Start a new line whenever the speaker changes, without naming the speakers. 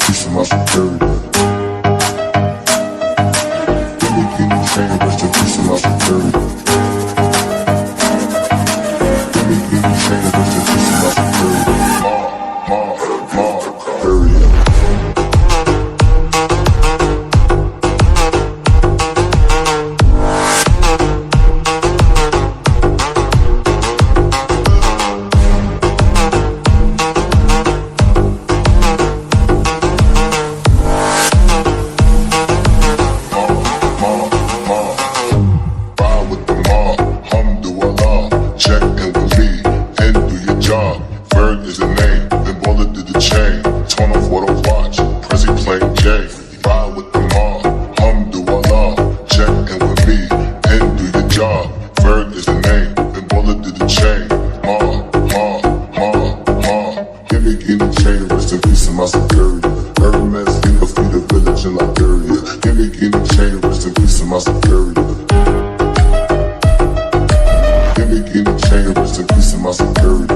peace of my security. Give me guinea chain, rest in peace of my security. Give me guinea chain, rest in peace of my security. Period. Is the name, then Baller did the chain. Torn off what I watch, Prezi playing J. Ride with the mob, Alhamdulillah. Check in with me, and do your job. Ferg is the name, then Baller did the chain. Give me guinea chain, rest in peace of my security. Hermes, king of feed a village in Liberia. Give me guinea chain, rest in peace of my security. Give me guinea chain, rest in peace of my security.